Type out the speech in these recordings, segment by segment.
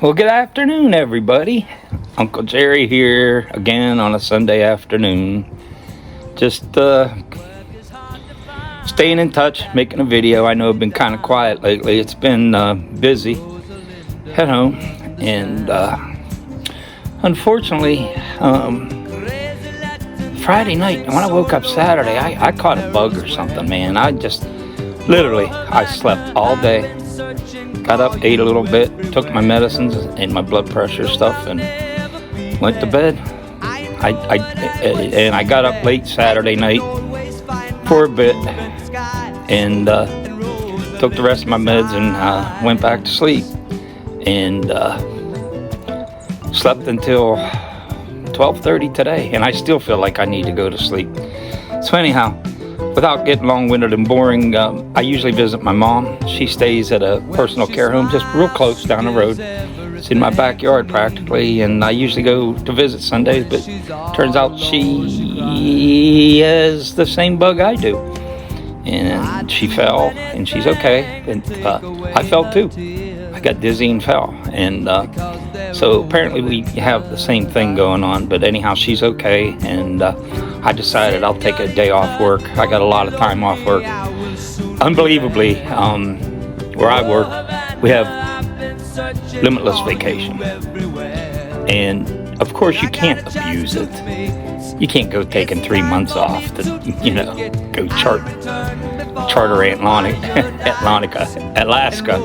Well, good afternoon, everybody. Uncle Jerry here again on a Sunday afternoon. Just staying in touch, making a video. I know I've been kind of quiet lately. It's been busy at home, and unfortunately, Friday night when I woke up Saturday, I caught a bug or something, man. I slept all day. Got up, ate a little bit, took my medicines and my blood pressure stuff, and went to bed. I got up late Saturday night for a bit, and took the rest of my meds and went back to sleep, and slept until 12:30 today, and I still feel like I need to go to sleep. So anyhow, without getting long-winded and boring, I usually visit my mom. She stays at a personal care home just real close down the road. It's in my backyard practically, and I usually go to visit Sundays, but turns out she has the same bug I do. And she fell, and she's okay. And I fell too. I got dizzy and fell. And so apparently we have the same thing going on, but anyhow, she's okay, and I decided I'll take a day off work. I got a lot of time off work. Unbelievably, where I work, we have limitless vacation. And of course you can't abuse it. You can't go taking 3 months off to, go charter Alaska.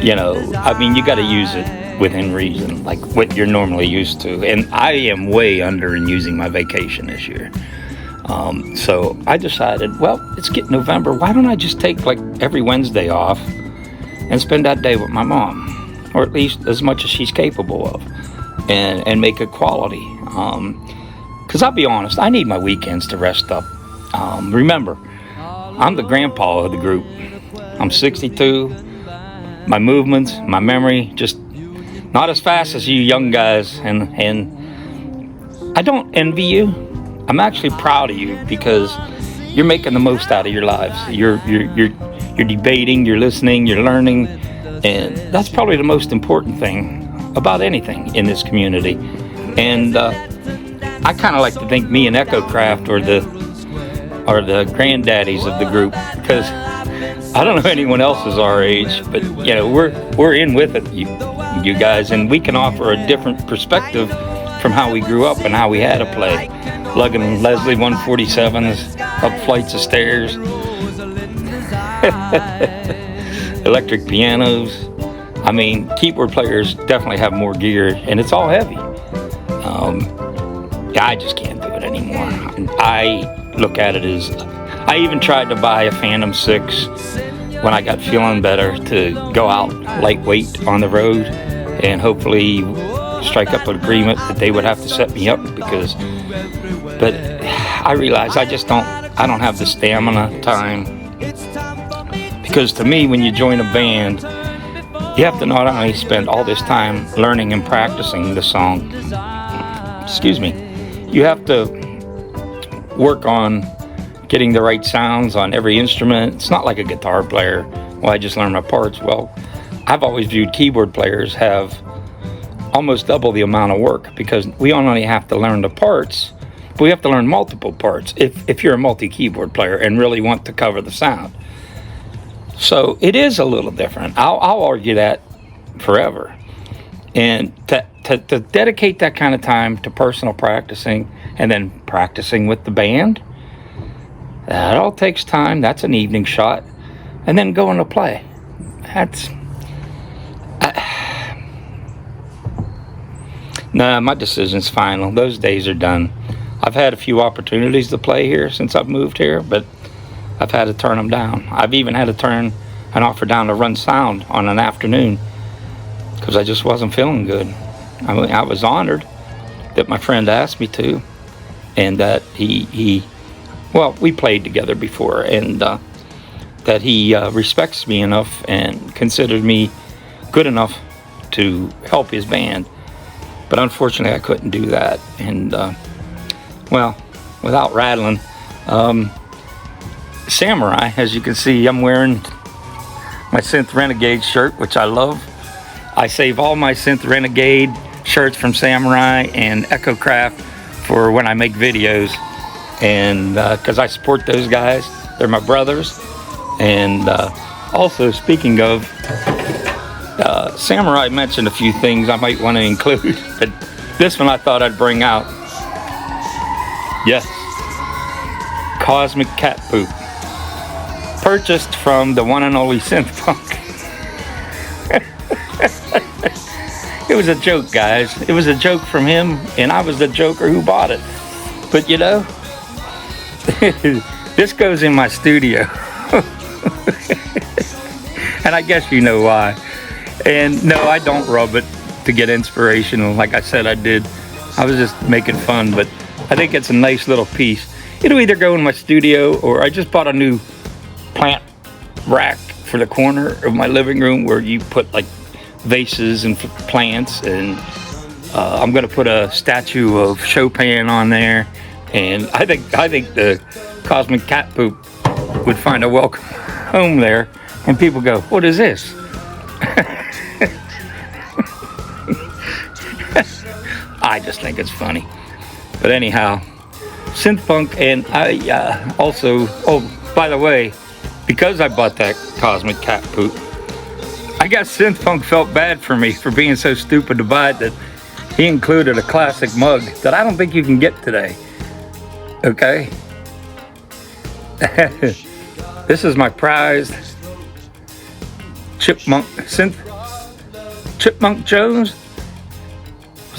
You got to use it within reason, like what you're normally used to. And I am way under in using my vacation this year. So I decided, well, it's getting November. Why don't I just take like every Wednesday off and spend that day with my mom, or at least as much as she's capable of, and make it quality. Because I'll be honest, I need my weekends to rest up. Remember, I'm the grandpa of the group. I'm 62. My movements, my memory, just not as fast as you young guys, and I don't envy you. I'm actually proud of you because you're making the most out of your lives. You're debating, you're listening, you're learning, and that's probably the most important thing about anything in this community. And I kind of like to think me and Echo Craft are the granddaddies of the group, because I don't know anyone else is our age, but we're in with it, you guys, and we can offer a different perspective from how we grew up and how we had to play, lugging Leslie 147s up flights of stairs, electric pianos. I mean, keyboard players definitely have more gear, and it's all heavy. I just can't do it anymore. And I look at it as, I even tried to buy a Phantom 6 when I got feeling better to go out lightweight on the road and hopefully strike up an agreement that they would have to set me up, but I realized I don't have the stamina time, because to me, when you join a band, you have to not only spend all this time learning and practicing the song, you have to work on getting the right sounds on every instrument. It's not like a guitar player. Well, I just learn my parts. Well, I've always viewed keyboard players have almost double the amount of work, because we only have to learn the parts, but we have to learn multiple parts if you're a multi-keyboard player and really want to cover the sound. So it is a little different. I'll argue that forever. And to dedicate that kind of time to personal practicing and then practicing with the band, that all takes time. That's an evening shot. And then going to play. Nah, my decision's final. Those days are done. I've had a few opportunities to play here since I've moved here, but I've had to turn them down. I've even had to turn an offer down to run sound on an afternoon because I just wasn't feeling good. I was honored that my friend asked me to, and that we played together before, and that he respects me enough and considered me good enough to help his band. But unfortunately, I couldn't do that. And, without rattling, Samurai, as you can see, I'm wearing my Synth Renegade shirt, which I love. I save all my Synth Renegade shirts from Samurai and Echo Craft for when I make videos, and because I support those guys. They're my brothers. And also, speaking of, Samurai mentioned a few things I might want to include, but this one I thought I'd bring out. Yes, Cosmic Cat Poop, purchased from the one and only Synth Punk. It was a joke, guys. It was a joke from him, and I was the joker who bought it. But you know, this goes in my studio. And I guess you know why. And no, I don't rub it to get inspirational. Like I said, I did. I was just making fun, but I think it's a nice little piece. It'll either go in my studio, or I just bought a new plant rack for the corner of my living room where you put like vases and plants, and I'm gonna put a statue of Chopin on there, and I think the Cosmic Cat Poop would find a welcome home there, and people go, what is this? I just think it's funny. But anyhow, Synth Punk. And I also, oh, by the way, because I bought that Cosmic Cat Poop, I guess Synth Punk felt bad for me for being so stupid to buy it, that he included a classic mug that I don't think you can get today. Okay? This is my prized Chipmunk Jones.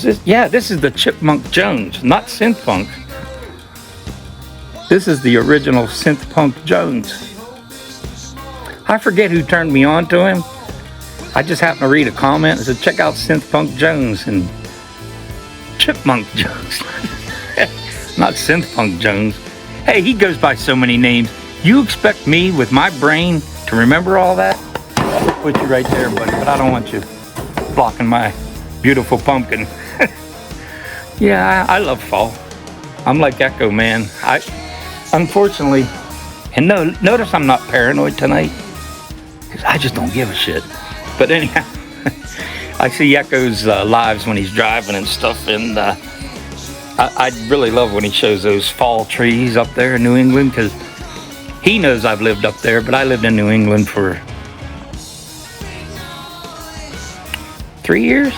This is the Chipmunk Jones, not Synth Punk. This is the original Synth Punk Jones. I forget who turned me on to him. I just happened to read a comment and said, check out Synth Punk Jones, and Chipmunk Jones. Not Synth Punk Jones. Hey, he goes by so many names. You expect me with my brain to remember all that? I'll put you right there, buddy, but I don't want you blocking my beautiful pumpkin. Yeah, I love fall. I'm like Echo, man. Unfortunately, and notice I'm not paranoid tonight, because I just don't give a shit. But anyhow, I see Echo's lives when he's driving and stuff, and I really love when he shows those fall trees up there in New England, because he knows I've lived up there, but I lived in New England for 3 years.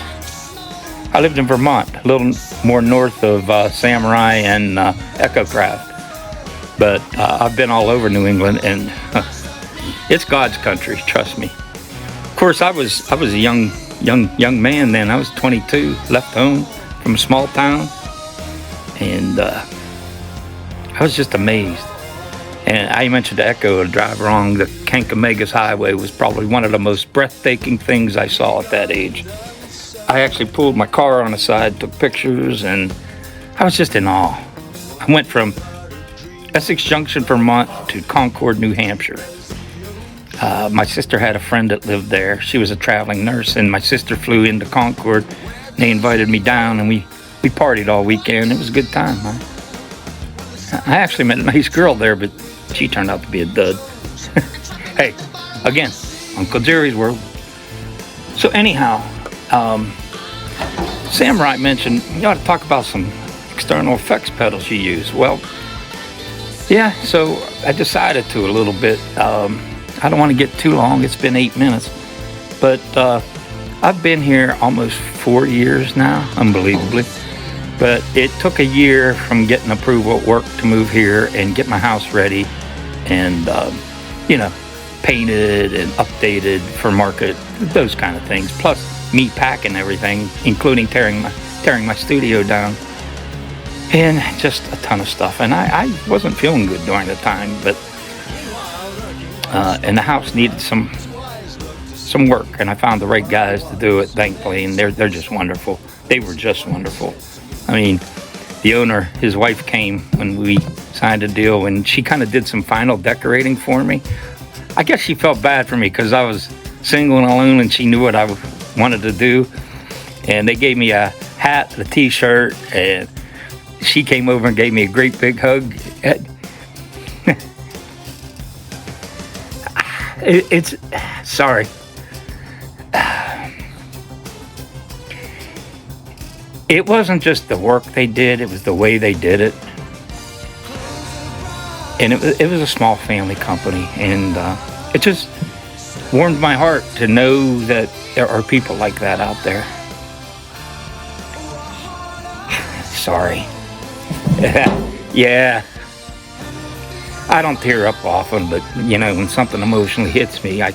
I lived in Vermont, a little more north of Samurai and Echo Craft. But I've been all over New England, and it's God's country, trust me. Of course, I was a young man then. I was 22, left home from a small town, and I was just amazed. And I mentioned to Echo, to drive along the Kankomegas Highway was probably one of the most breathtaking things I saw at that age. I actually pulled my car on the side, took pictures, and I was just in awe. I went from Essex Junction, Vermont to Concord, New Hampshire. My sister had a friend that lived there. She was a traveling nurse, and my sister flew into Concord. They invited me down, and we partied all weekend. It was a good time. I actually met a nice girl there, but she turned out to be a dud. Hey, again, Uncle Jerry's World. So anyhow, Samurai mentioned you ought to talk about some external effects pedals you use. Well, yeah, so I decided to a little bit. I don't want to get too long. It's been 8 minutes. But I've been here almost 4 years now, unbelievably. But it took a year from getting approval at work to move here and get my house ready and, painted and updated for market, those kind of things. Plus me packing everything, including tearing my studio down. And just a ton of stuff. And I wasn't feeling good during the time, but and the house needed some work, and I found the right guys to do it, thankfully, and they're just wonderful. They were just wonderful. I mean, the owner, his wife came when we signed a deal, and she kind of did some final decorating for me. I guess she felt bad for me because I was single and alone, and she knew what I wanted to do. And they gave me a hat, a t-shirt, and she came over and gave me a great big hug. Sorry. it wasn't just the work they did, it was the way they did it. And it was a small family company, and it just warmed my heart to know that there are people like that out there. Sorry. Yeah. I don't tear up often, but when something emotionally hits me, it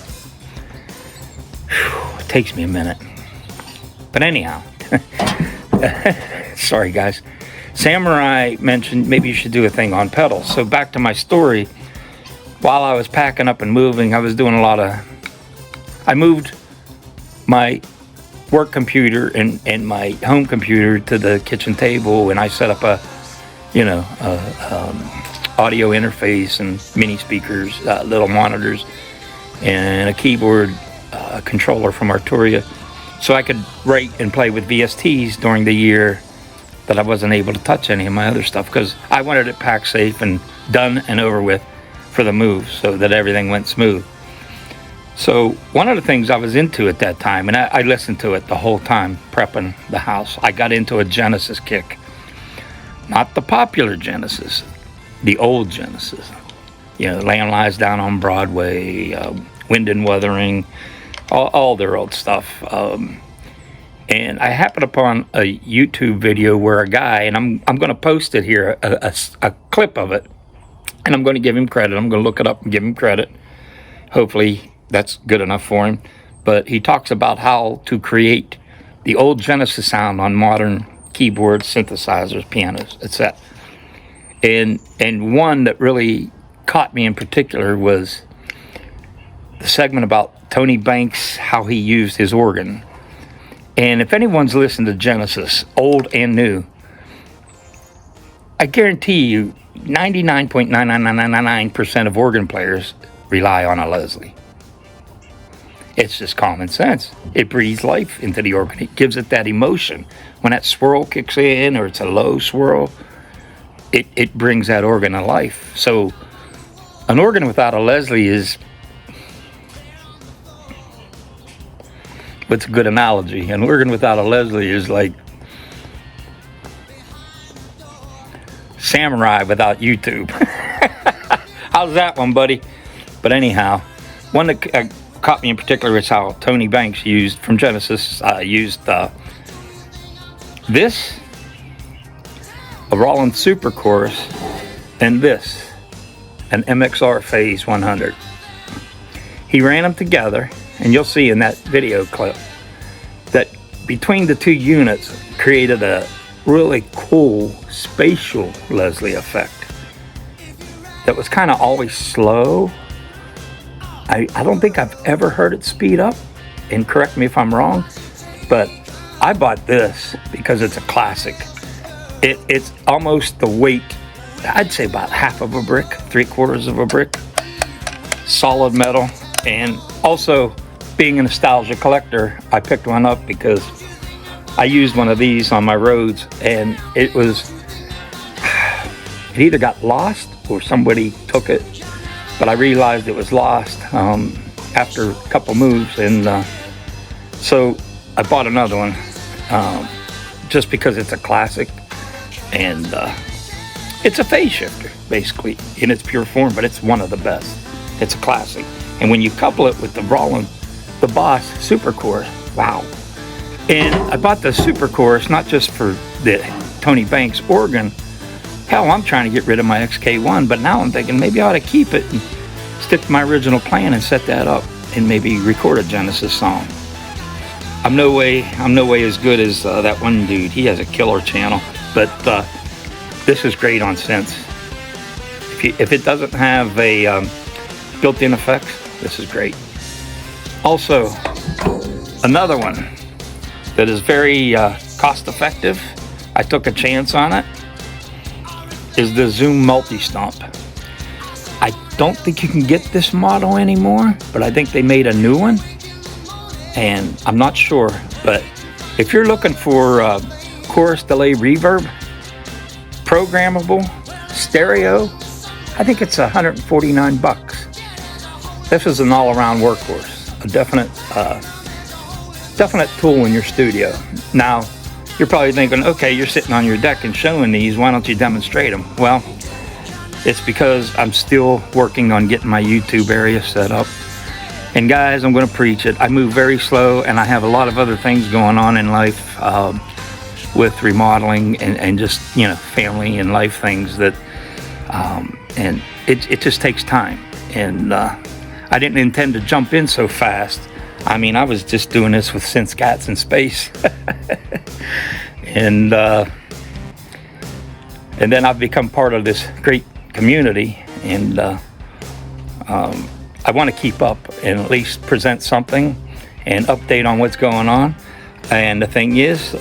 takes me a minute. But anyhow, sorry guys. Samurai mentioned maybe you should do a thing on pedals. So back to my story. While I was packing up and moving, I was doing I moved my work computer and my home computer to the kitchen table, and I set up a audio interface and mini speakers, little monitors, and a keyboard controller from Arturia, so I could write and play with VSTs during the year that I wasn't able to touch any of my other stuff, because I wanted it packed safe and done and over with for the move, so that everything went smooth. So one of the things I was into at that time, and I listened to it the whole time prepping the house, I got into a Genesis kick. Not the popular Genesis, the old Genesis. Lamb Lies Down on Broadway, Wind and Wuthering, all their old stuff. And I happened upon a YouTube video where a guy, and I'm going to post it here, a clip of it, and I'm going to give him credit. I'm going to look it up and give him credit. Hopefully that's good enough for him. But he talks about how to create the old Genesis sound on modern keyboards, synthesizers, pianos, etc. And one that really caught me in particular was the segment about Tony Banks, how he used his organ. And if anyone's listened to Genesis, old and new, I guarantee you 99.99999% of organ players rely on a Leslie. It's just common sense. It breathes life into the organ. It gives it that emotion. When that swirl kicks in, or it's a low swirl, it brings that organ to life. So an organ without a Leslie is, what's a good analogy? An organ without a Leslie is like Samurai without YouTube. How's that one, buddy? But anyhow, one that caught me in particular is how Tony Banks used, from Genesis, this, a Roland Super Chorus, and this, an MXR Phase 100. He ran them together, and you'll see in that video clip that between the two units created a really cool spatial Leslie effect that was kind of always slow. I don't think I've ever heard it speed up, and correct me if I'm wrong, but I bought this because it's a classic. It's almost the weight, I'd say about half of a brick, 3/4 of a brick, solid metal. And also, being a nostalgia collector, I picked one up because I used one of these on my roads, and it either got lost or somebody took it, but I realized it was lost after a couple moves, and so I bought another one just because it's a classic, and it's a phase shifter basically in its pure form, but it's one of the best. It's a classic, and when you couple it with the Roland, the Boss Super Chorus, wow. And I bought the Super Chorus not just for the Tony Banks organ. Hell, I'm trying to get rid of my XK1, but now I'm thinking maybe I ought to keep it and stick to my original plan and set that up and maybe record a Genesis song. I'm no way as good as that one dude. He has a killer channel, but this is great on synths. If it doesn't have a built-in effects, this is great. Also, another one that is very cost-effective, I took a chance on it, is the Zoom Multi-Stomp. I don't think you can get this model anymore, but I think they made a new one, and I'm not sure. But if you're looking for chorus delay reverb, programmable, stereo, I think it's $149. This is an all-around workhorse, a definite tool in your studio. Now, you're probably thinking, okay, you're sitting on your deck and showing these. Why don't you demonstrate them? Well, it's because I'm still working on getting my YouTube area set up. And guys, I'm going to preach it. I move very slow, and I have a lot of other things going on in life with remodeling and just, family and life things that, and it just takes time. And I didn't intend to jump in so fast. I mean, I was just doing this with Sense Cats in space. And then I've become part of this great community, and I want to keep up and at least present something and update on what's going on. And the thing is,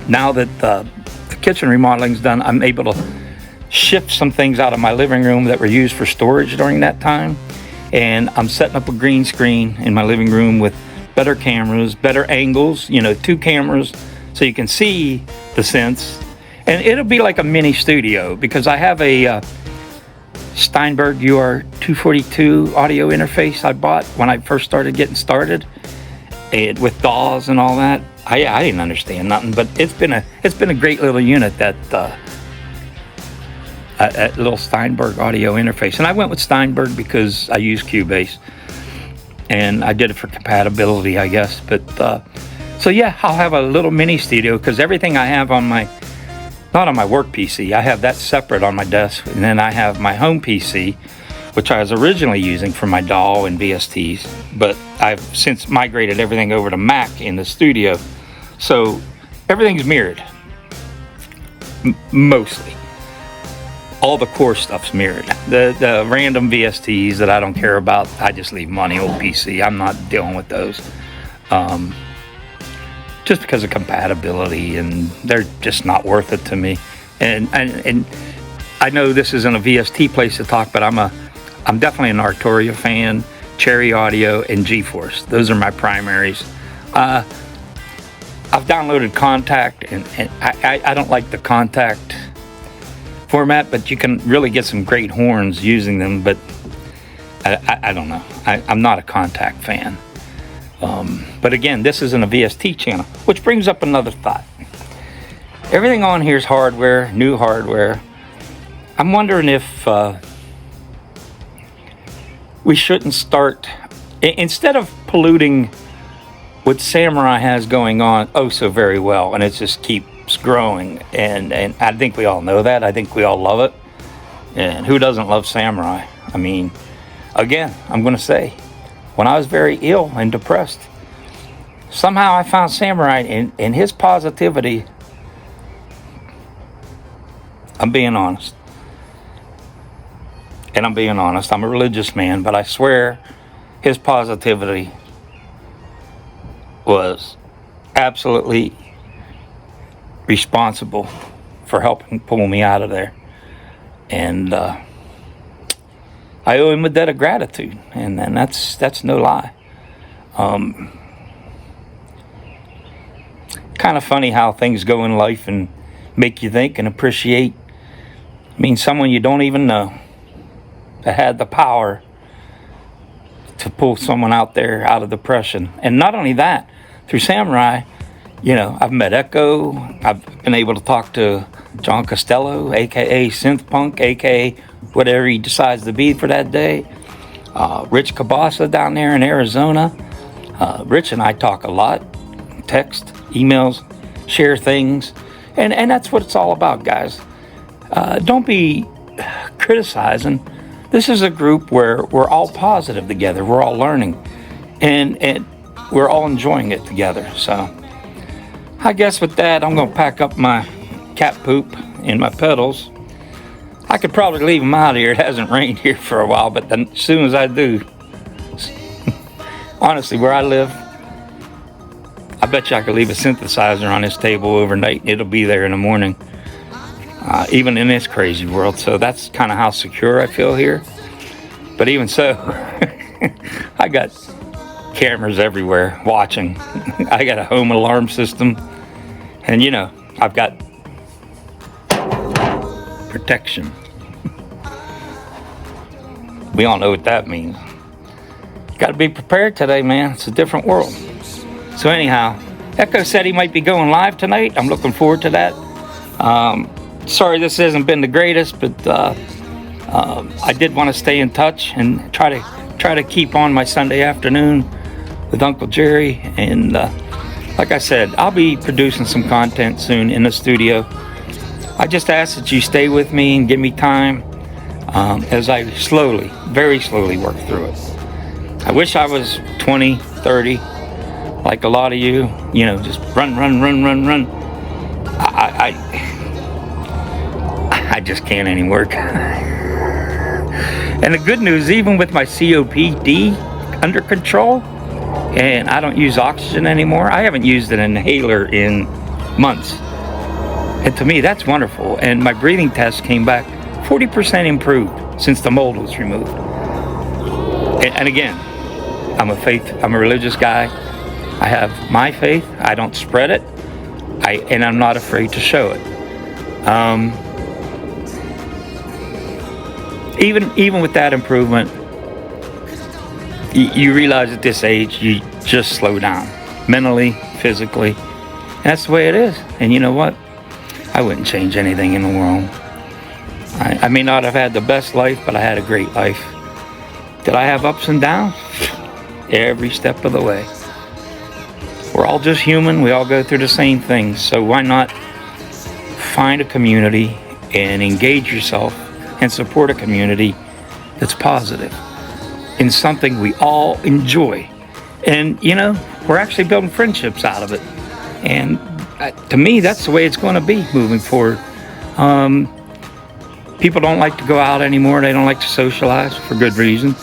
now that the kitchen remodeling is done, I'm able to shift some things out of my living room that were used for storage during that time. And I'm setting up a green screen in my living room with better cameras, better angles, 2 cameras, so you can see the Sense. And it'll be like a mini studio, because I have a Steinberg UR242 audio interface I bought when I first started getting started, and with DAWs and all that. I didn't understand nothing, but it's been a great little unit, that little Steinberg audio interface. And I went with Steinberg because I use Cubase, and I did it for compatibility, I guess. But so yeah, I'll have a little mini studio, because everything I have on my, not on my work PC, I have that separate on my desk, and then I have my home PC, which I was originally using for my DAW and VSTs, but I've since migrated everything over to Mac in the studio, so everything's mirrored, mostly. All the core stuff's mirrored. The random VSTs that I don't care about, I just leave them on the old PC. I'm not dealing with those. Just because of compatibility, and they're just not worth it to me. And I know this isn't a VST place to talk, but I'm definitely an Arturia fan, Cherry Audio, and GeForce. Those are my primaries. I've downloaded Kontakt, and I don't like the Kontakt format, but you can really get some great horns using them. But I don't know. I'm not a Kontakt fan. But again, this isn't a VST channel, which brings up another thought. Everything on here is hardware, new hardware. I'm wondering if we shouldn't start, instead of polluting what Samurai has going on oh so very well, and it just keeps growing, and I think we all know that. I think we all love it. And who doesn't love Samurai? I mean, again, I'm going to say, when I was very ill and depressed, somehow I found Samurai, and his positivity. I'm being honest. And I'm being honest. I'm a religious man, but I swear his positivity was absolutely responsible for helping pull me out of there. And I owe him a debt of gratitude, and that's no lie. Kind of funny how things go in life and make you think and appreciate. I mean, someone you don't even know that had the power to pull someone out there out of depression. And not only that, through Samurai, I've met Echo. I've been able to talk to John Costello, aka Synth Punk, aka whatever he decides to be for that day. Rich Cabasa down there in Arizona. Rich and I talk a lot, text, emails, share things, and that's what it's all about, guys. Don't be criticizing. This is a group where we're all positive together. We're all learning, and we're all enjoying it together. So I guess with that, I'm going to pack up my cat poop and my pedals. I could probably leave them out here. It hasn't rained here for a while, but then as soon as I do, honestly, where I live, I bet you I could leave a synthesizer on this table overnight, and it'll be there in the morning, even in this crazy world. So that's kind of how secure I feel here. But even so, I got cameras everywhere watching. I got a home alarm system, and I've got protection. We all know what that means. Got to be prepared today, man. It's a different world. So anyhow, Echo said he might be going live tonight. I'm looking forward to that. Sorry this hasn't been the greatest, but I did want to stay in touch and try to keep on my Sunday afternoon with Uncle Jerry. And like I said, I'll be producing some content soon in the studio. I just ask that you stay with me and give me time as I very slowly work through it. I wish I was 20, 30, like a lot of you, just run. I just can't anymore. And the good news, even with my COPD under control, and I don't use oxygen anymore. I haven't used an inhaler in months. And to me, that's wonderful. And my breathing test came back 40% improved since the mold was removed. And again, I'm a religious guy. I have my faith. I don't spread it. And I'm not afraid to show it. Even with that improvement, you realize at this age, you just slow down mentally, physically. And that's the way it is. And you know what? I wouldn't change anything in the world. I may not have had the best life, but I had a great life. Did I have ups and downs? Every step of the way. We're all just human. We all go through the same things. So why not find a community and engage yourself and support a community that's positive in something we all enjoy? And, we're actually building friendships out of it. And to me, that's the way it's going to be moving forward. People don't like to go out anymore. They don't like to socialize for good reason.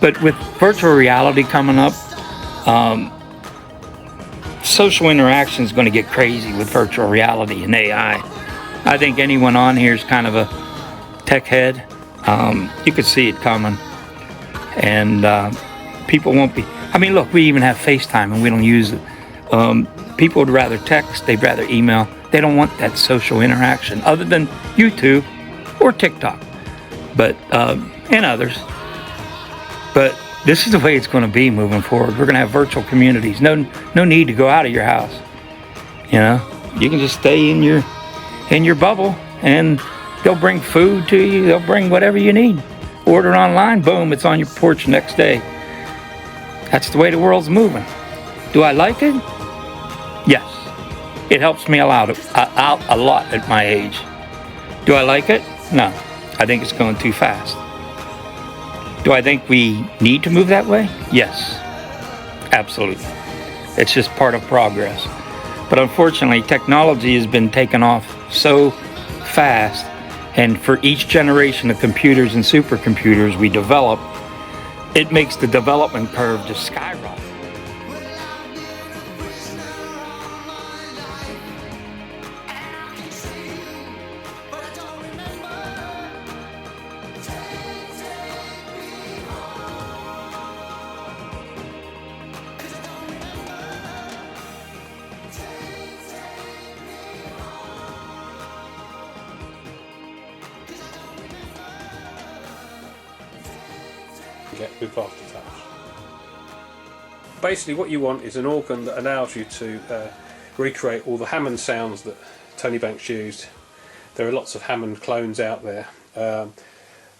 But with virtual reality coming up, social interaction is going to get crazy with virtual reality and AI. I think anyone on here is kind of a tech head. You could see it coming. And people won't be... look, we even have FaceTime and we don't use it. People would rather text, they'd rather email. They don't want that social interaction other than YouTube or TikTok, and others. But this is the way it's going to be moving forward. We're going to have virtual communities. No need to go out of your house. You can just stay in your bubble, and they'll bring food to you. They'll bring whatever you need. Order online, boom, it's on your porch next day. That's the way the world's moving. Do I like it? Yes. It helps me out a lot at my age. Do I like it? No. I think it's going too fast. Do I think we need to move that way? Yes. Absolutely. It's just part of progress. But unfortunately, technology has been taken off so fast, and for each generation of computers and supercomputers we develop, it makes the development curve just skyrocket. Get with aftertouch. Basically what you want is an organ that allows you to recreate all the Hammond sounds that Tony Banks used. There are lots of Hammond clones out there, and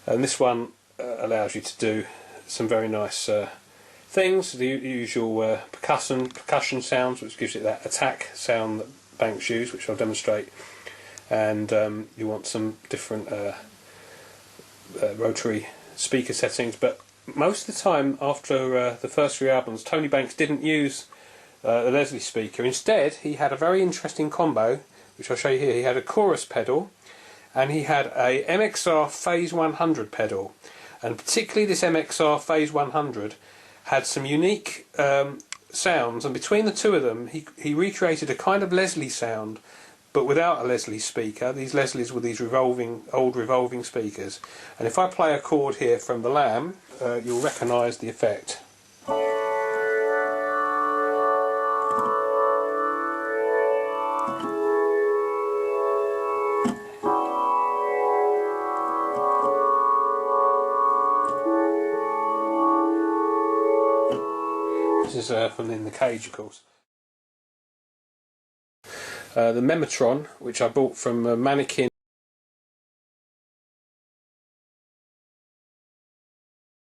this one allows you to do some very nice things, the usual percussion sounds, which gives it that attack sound that Banks used, which I'll demonstrate, and you want some different rotary speaker settings. But most of the time after the first three albums, Tony Banks didn't use the Leslie speaker. Instead, he had a very interesting combo, which I'll show you here. He had a chorus pedal and he had a MXR Phase 100 pedal, and particularly this MXR Phase 100 had some unique sounds, and between the two of them he recreated a kind of Leslie sound, but without a Leslie speaker. These Leslies were these old revolving speakers, and if I play a chord here from the Lamb, you'll recognise the effect. This is from In the Cage, of course. the Mematron, which I bought from Mannequin